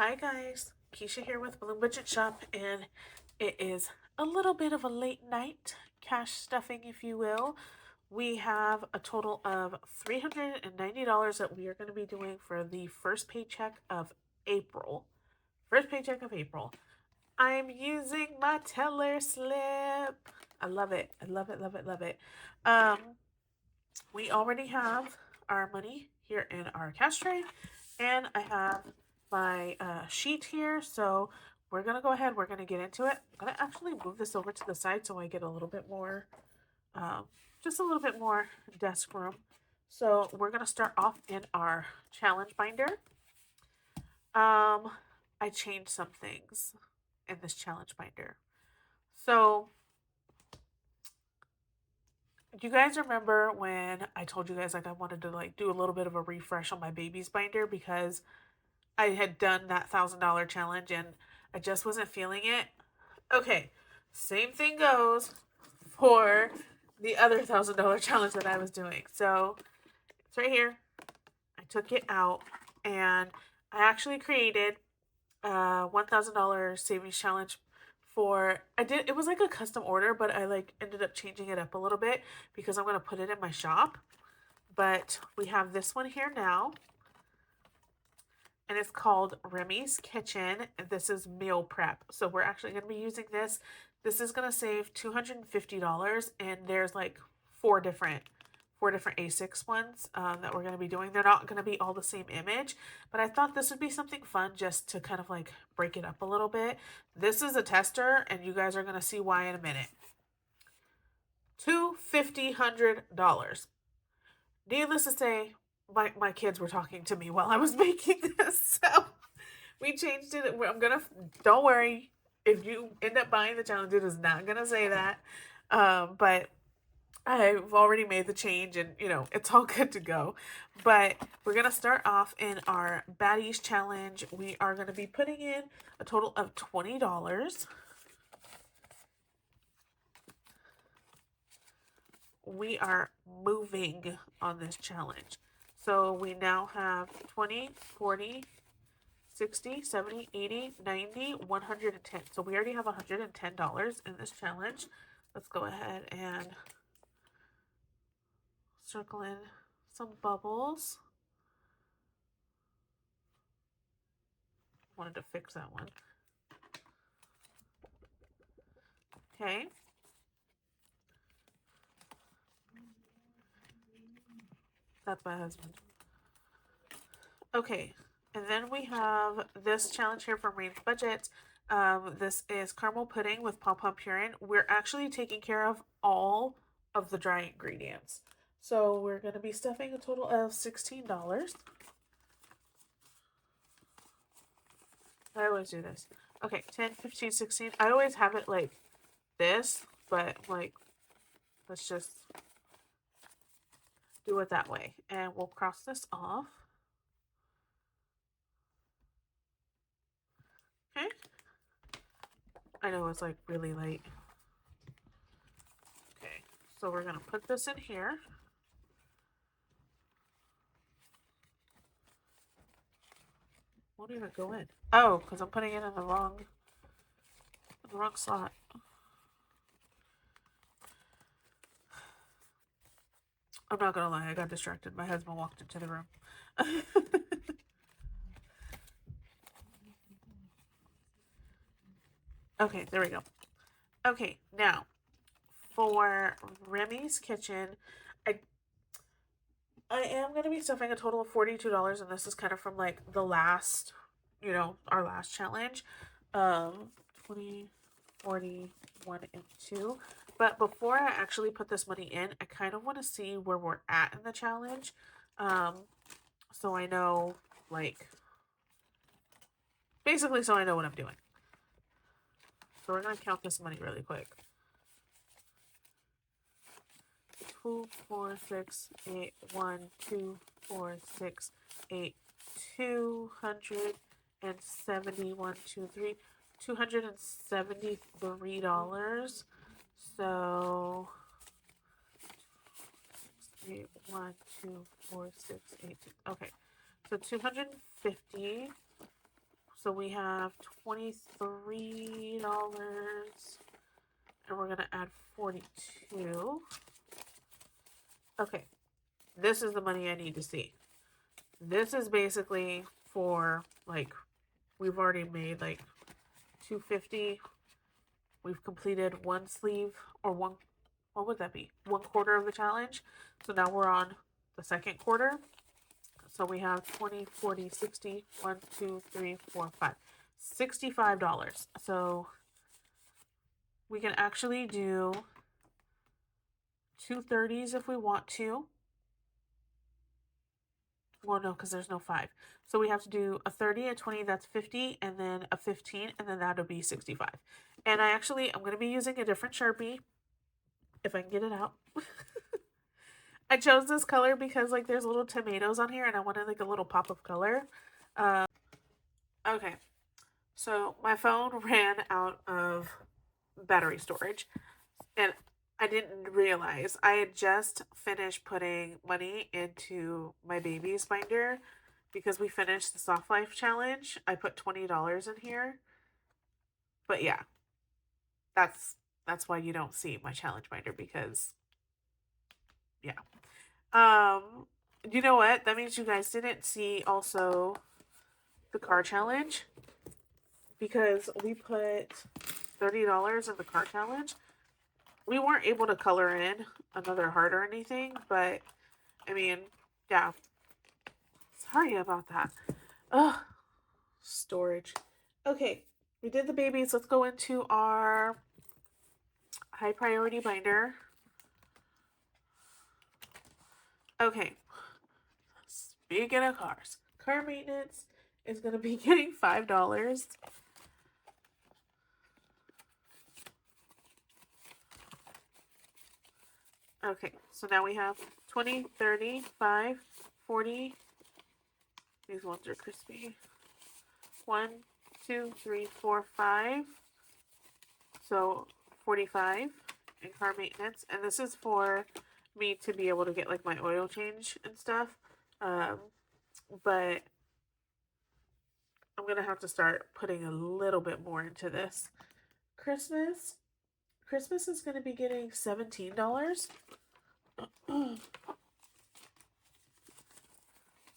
Hi guys, Keisha here with Balloon Budget Shop, and it is a little bit of a late night cash stuffing, if you will. We have a total of $390 that we are going to be doing for the first paycheck of April. First paycheck of April. I'm using my teller slip. I love it. I love it, love it, love it. Um, we already have our money here in our cash tray, and I have my sheet here. So we're gonna go ahead. We're gonna get into it. I'm gonna actually move this over to the side so I get a little bit more, um, just a little bit more desk room. So we're gonna start off in our challenge binder. I changed some things in this challenge binder. So do you guys remember when I told you guys like I wanted to like do a little bit of a refresh on my baby's binder because I had done that $1,000 challenge and I just wasn't feeling it? Okay, same thing goes for the other $1,000 challenge that I was doing. So it's right here. I took it out and I actually created a $1,000 savings challenge for it was like a custom order, but I like ended up changing it up a little bit because I'm gonna put it in my shop. But we have this one here now, and it's called Remy's Kitchen. And this is meal prep. So we're actually gonna be using this. This is gonna save $250, and there's like four different A6 ones that we're going to be doing. They're not going to be all the same image, but I thought this would be something fun just to kind of like break it up a little bit. This is a tester, and you guys are going to see why in a minute. $250. Needless to say, my kids were talking to me while I was making this, so we changed it. Don't worry, if you end up buying the challenge, it is not going to say that. But I've already made the change and, it's all good to go. But we're going to start off in our Baddies Challenge. We are going to be putting in a total of $20. We are moving on this challenge. So we now have 20, 40, 60, 70, 80, 90, 110. So we already have $110 in this challenge. Let's go ahead and circle in some bubbles. Wanted to fix that one. Okay. That's my husband. Okay. And then we have this challenge here from Rain's Budget. This is caramel pudding with pom-pom purine. We're actually taking care of all of the dry ingredients. So we're going to be stuffing a total of $16. I always do this. Okay, 10, 15, 16. I always have it like this, but like, let's just do it that way. And we'll cross this off. Okay. I know it's like really late. Okay, so we're gonna put this in here. Won't even go in. Oh, because I'm putting it in the wrong slot. I'm not gonna lie, I got distracted. My husband walked into the room. Okay, there we go. Okay, now for Remy's Kitchen, I am gonna be stuffing a total of $42, and this is kind of from like the last, our last challenge. 20, 40, 1, and 2. But before I actually put this money in, I kind of want to see where we're at in the challenge. So I know, like, basically, so I know what I'm doing. So we're going to count this money really quick. 2, 4, 6, 8, 1, 2, 4, 6, 8, 271, 2, 3, $273. So 8, 1, 2, 4, 6, 8, 2. Okay. So 250. So we have $23 and we're going to add 42. Okay. This is the money I need to see. This is basically for like we've already made like 250. We've completed one sleeve or one, what would that be? 1/4 of the challenge. So now we're on the second quarter. So we have 20, 40, 60, 1, 2, 3, 4, 5. $65. So we can actually do 230s if we want to. Well, no, because there's no 5. So we have to do a 30, a 20, that's 50, and then a 15, and then that'll be 65. And I'm going to be using a different Sharpie, if I can get it out. I chose this color because, like, there's little tomatoes on here, and I wanted, like, a little pop of color. Okay, so my phone ran out of battery storage, and I didn't realize I had just finished putting money into my baby's binder because we finished the Soft Life challenge. I put $20 in here. But yeah, that's why you don't see my challenge binder, because yeah. You know what? That means you guys didn't see also the car challenge, because we put $30 in the car challenge. We weren't able to color in another heart or anything, but I mean, yeah. Sorry about that. Ugh. Storage. Okay, we did the babies. Let's go into our high priority binder. Okay. Speaking of cars, car maintenance is going to be getting $5. Okay, so now we have 20, 30, 5, 40. These ones are crispy. 1, 2, 3, 4, 5. So 45 in car maintenance. And this is for me to be able to get like my oil change and stuff. But I'm going to have to start putting a little bit more into this. Christmas is going to be getting $17.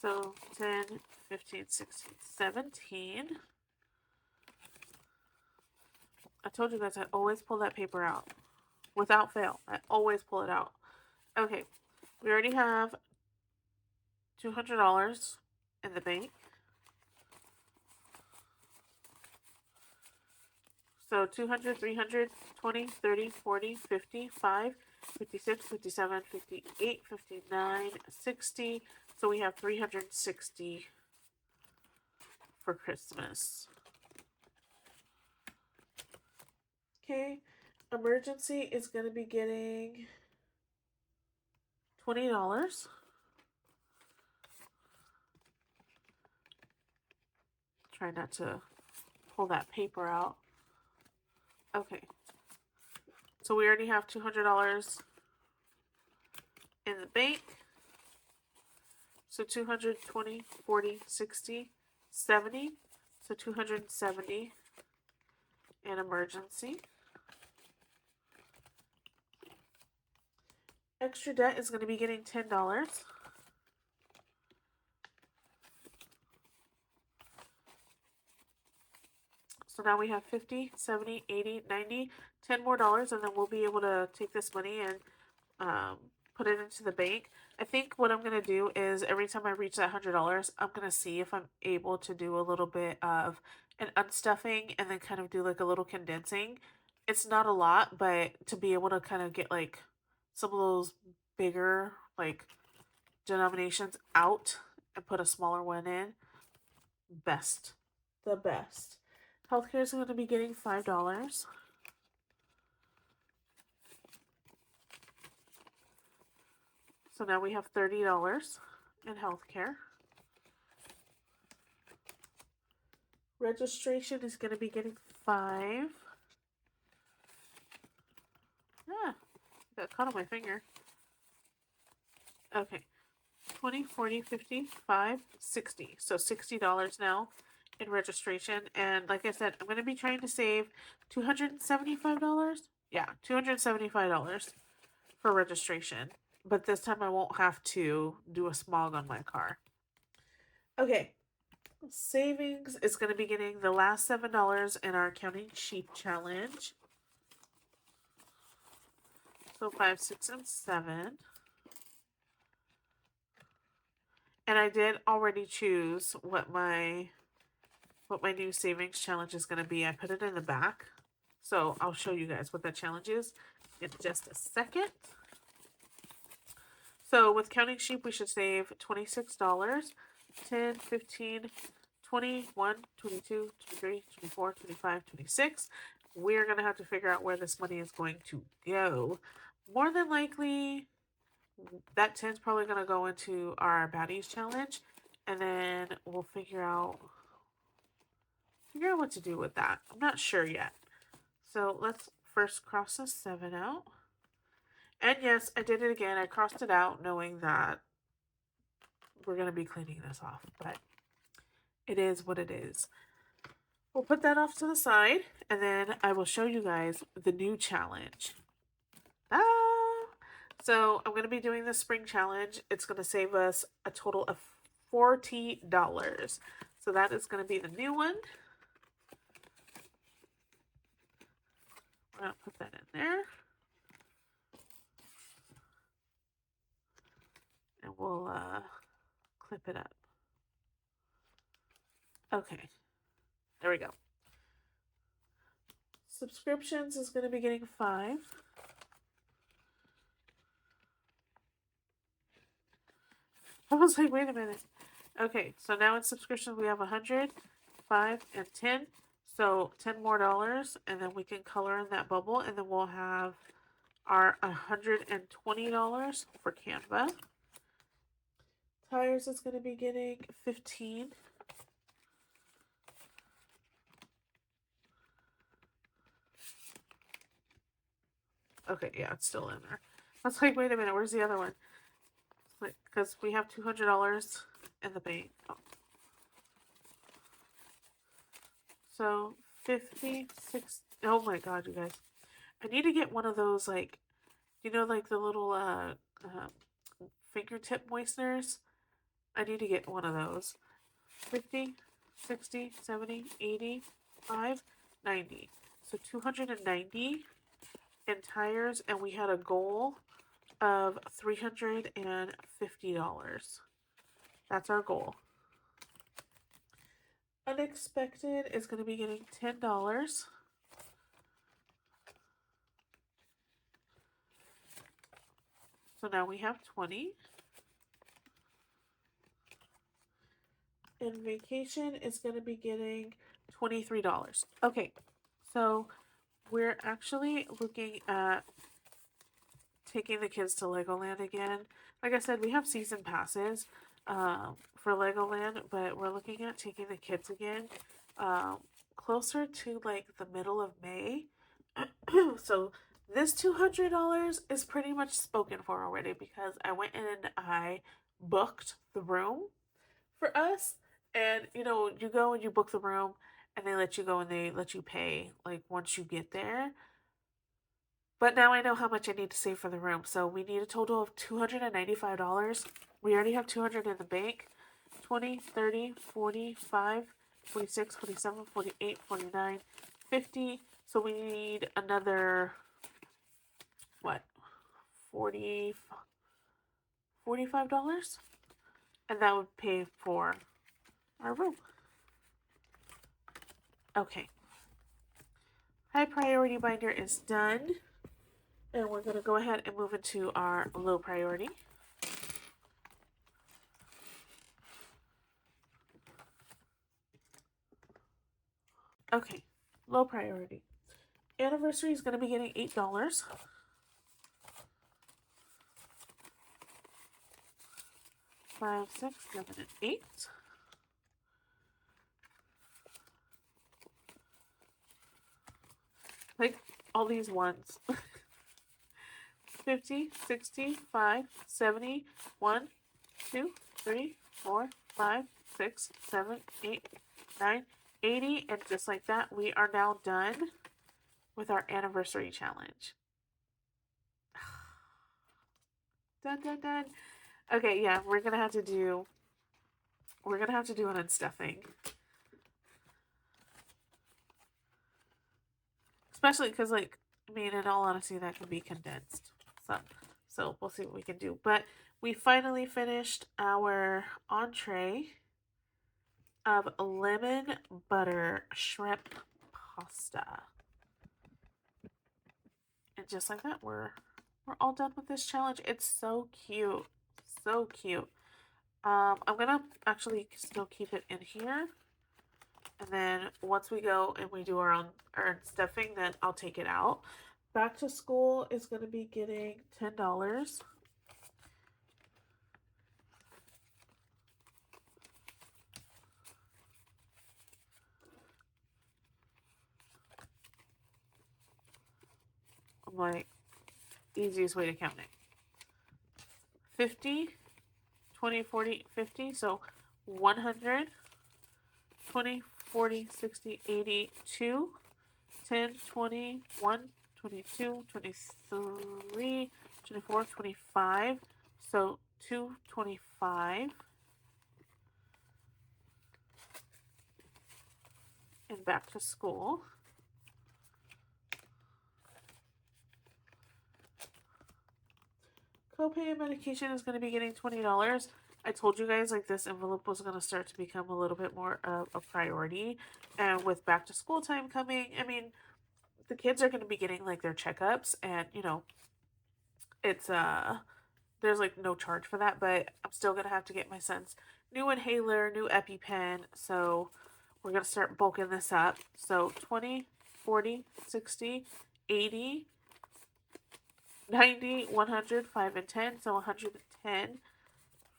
So 10, 15, 16, 17. I told you guys I always pull that paper out. Without fail. I always pull it out. Okay. We already have $200 in the bank. So 200, 300, 20, 30, 40, 50, 5, 56, 57, 58, 59, 60. So we have 360 for Christmas. Okay. Emergency is going to be getting $20. Try not to pull that paper out. Okay. So we already have $200 in the bank. So 220, 40, 60, 70. So 270 in emergency. Extra debt is going to be getting $10. So now we have 50, 70, 80, 90, 10 more dollars, and then we'll be able to take this money and put it into the bank. I think what I'm going to do is every time I reach that $100, I'm going to see if I'm able to do a little bit of an unstuffing and then kind of do like a little condensing. It's not a lot, but to be able to kind of get like some of those bigger like denominations out and put a smaller one in, the best. Healthcare is going to be getting $5. So now we have $30 in healthcare. Registration is going to be getting $5. Ah, got caught on my finger. Okay. 20, 40, 50, 5, 60. So $60 now in registration. And like I said, I'm going to be trying to save $275. Yeah, $275 for registration. But this time I won't have to do a smog on my car. Okay, savings is going to be getting the last $7 in our counting sheep challenge. So 5, 6, and 7. And I did already choose what my new savings challenge is going to be. I put it in the back. So I'll show you guys what that challenge is in just a second. So with counting sheep, we should save $26. 10, 15, 21, 22, 23, 24, 25, 26. We're going to have to figure out where this money is going to go. More than likely, that 10 is probably going to go into our baddies challenge. And then we'll figure out what to do with that. I'm not sure yet. So let's first cross the 7 out. And yes, I did it again. I crossed it out knowing that we're going to be cleaning this off. But it is what it is. We'll put that off to the side. And then I will show you guys the new challenge. So I'm going to be doing the spring challenge. It's going to save us a total of $40. So that is going to be the new one. I'll put that in there. And we'll clip it up. Okay. There we go. Subscriptions is going to be getting 5. I was like, wait a minute. Okay, so now in subscriptions we have 100, 5, and 10. So $10 more, and then we can color in that bubble, and then we'll have our $120 for Canva. Tires is going to be getting 15. Okay, yeah, it's still in there. I was like, wait a minute, where's the other one? Like, because we have $200 in the bank. Oh. So 50, 60. Oh my god, you guys! I need to get one of those, like, you know, like the little fingertip moisteners. I need to get one of those. 50, 60, 70, 85, 90. So 290 in tires, and we had a goal of $350. That's our goal. Unexpected is going to be getting $10. So now we have 20. And vacation is going to be getting $23. Okay, so we're actually looking at taking the kids to Legoland again. Like I said, we have season passes for Legoland, but we're looking at taking the kids again closer to like the middle of May. So this $200 is pretty much spoken for already, because I went in and I booked the room for us. And you know, you go and you book the room, and they let you go and they let you pay like once you get there. But now I know how much I need to save for the room. So we need a total of $295. We already have 200 in the bank. 20, 30, 45, 46, 47, 48, 49, 50. So we need another, what, 40, $45? And that would pay for our room. Okay. High priority binder is done. And we're going to go ahead and move into our low priority. Okay, low priority. Anniversary is going to be getting $8. Five, 6, 7, and 8. Like all these ones. 50, 65, 70, 1, 2, 3, 4, 5, 6, 7, 8, 9, 80, and just like that, we are now done with our anniversary challenge. Dun, dun, dun. Okay, yeah, we're gonna have to do an unstuffing. Especially because, like, I mean, in all honesty, that can be condensed. So we'll see what we can do. But we finally finished our entree of lemon butter shrimp pasta. And just like that, we're all done with this challenge. It's so cute. So cute. I'm gonna actually still keep it in here. And then once we go and we do our stuffing, then I'll take it out. Back to school is going to be getting $10. I'm like, easiest way to count it. 50, 20, 40, 50. So 100, 20, 40, 60, 80, 2, 10, 21, 22, 23, 24, 25. So 225. And back to school. Copay and medication is going to be getting $20. I told you guys like this envelope was going to start to become a little bit more of a priority. And with back to school time coming, I mean, the kids are going to be getting like their checkups, and you know, it's there's like no charge for that, but I'm still going to have to get my son's new inhaler, new EpiPen. So we're going to start bulking this up. So 20, 40, 60, 80, 90, 100, 5, and 10. So 110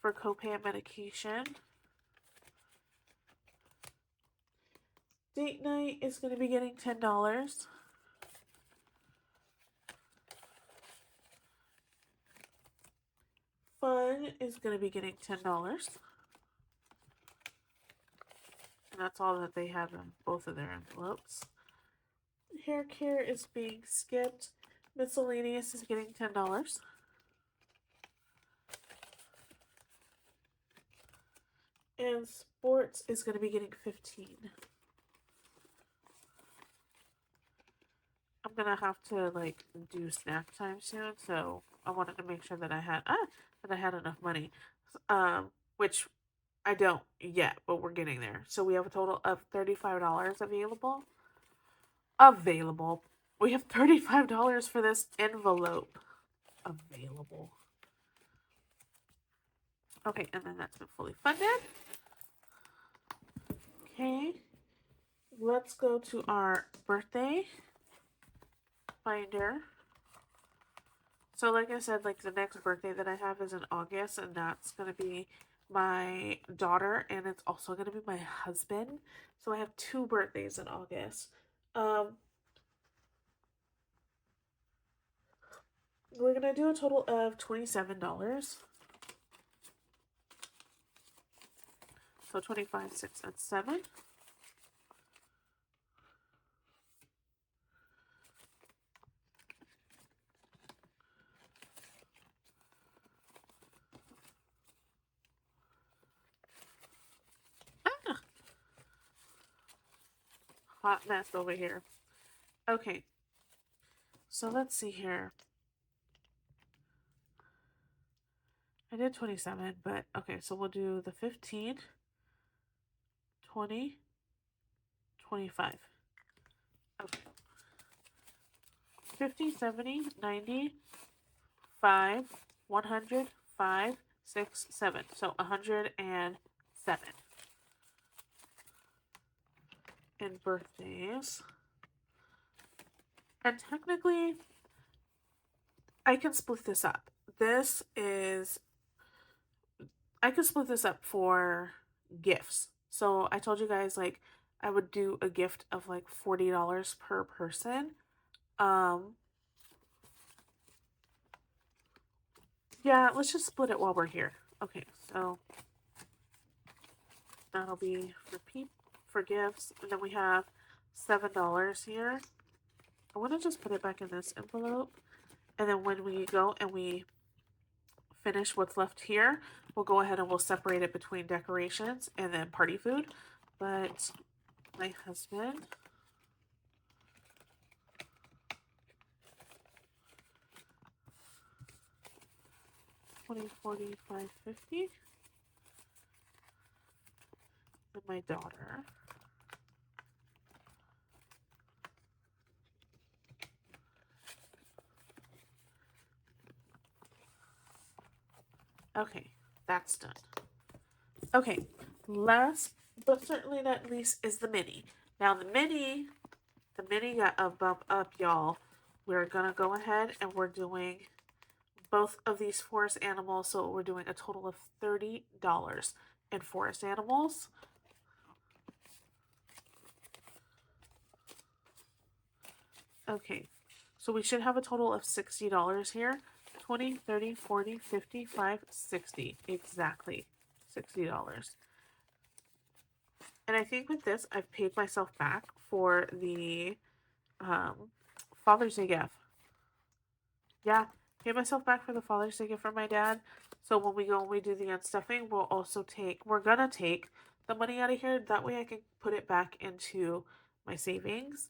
for copay and medication. Date night is going to be getting $10. Fun is going to be getting $10. And that's all that they have in both of their envelopes. Hair care is being skipped. Miscellaneous is getting $10. And sports is going to be getting $15. I'm going to have to like do snack time soon, so I wanted to make sure that I had enough money. Which I don't yet, but we're getting there. So we have a total of $35 available. We have $35 for this envelope available. Okay, and then that's been fully funded. Okay, let's go to our birthday binder. So like I said, like the next birthday that I have is in August, and that's going to be my daughter, and it's also going to be my husband. So I have 2 birthdays in August. We're going to do a total of $27. So 25, 6, and 7. Hot mess over here. Okay. So let's see here. I did 27, but okay, so we'll do the 15, 20, 25. Okay. 50, 70, 90, 5, 100, 5, 6, 7. So 107. In birthdays. And technically, I can split this up. I could split this up for gifts. So I told you guys like I would do a gift of like $40 per person. Yeah, let's just split it while we're here. Okay, so that'll be for gifts. And then we have $7 here. I want to just put it back in this envelope. And then when we go and we finish what's left here, we'll go ahead and we'll separate it between decorations and then party food. But my husband, 20, 40, 50, and my daughter. Okay, that's done. Okay, last but certainly not least is the mini. Now the mini got a bump up, y'all. We're gonna go ahead and we're doing both of these forest animals, so we're doing a total of $30 in forest animals. Okay, so we should have a total of $60 here. 20, 30, 40, 55, 60. Exactly. $60. And I think with this, I've paid myself back for the Father's Day gift. Yeah, paid myself back for the Father's Day gift from my dad. So when we go and we do the unstuffing, we're gonna take the money out of here. That way I can put it back into my savings.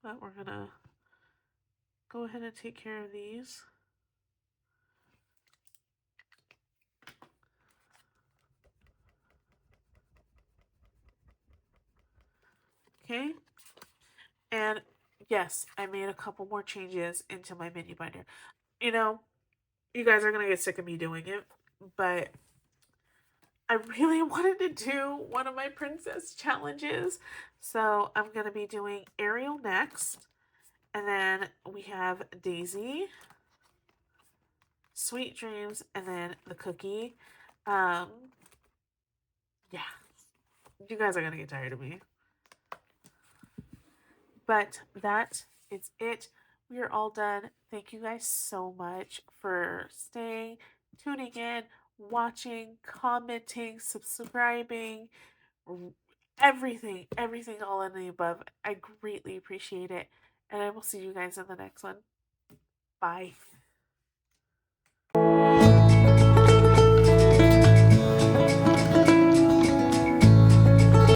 But we're gonna go ahead and take care of these. Okay. And yes, I made a couple more changes into my mini binder. You know, you guys are gonna get sick of me doing it, but I really wanted to do one of my princess challenges. So I'm gonna be doing Ariel next. And then we have Daisy, Sweet Dreams, and then the cookie. Um, yeah, you guys are gonna get tired of me. But that is it. We are all done. Thank you guys so much for staying, tuning in, watching, commenting, subscribing, everything all in the above. I greatly appreciate it. And I will see you guys in the next one. Bye.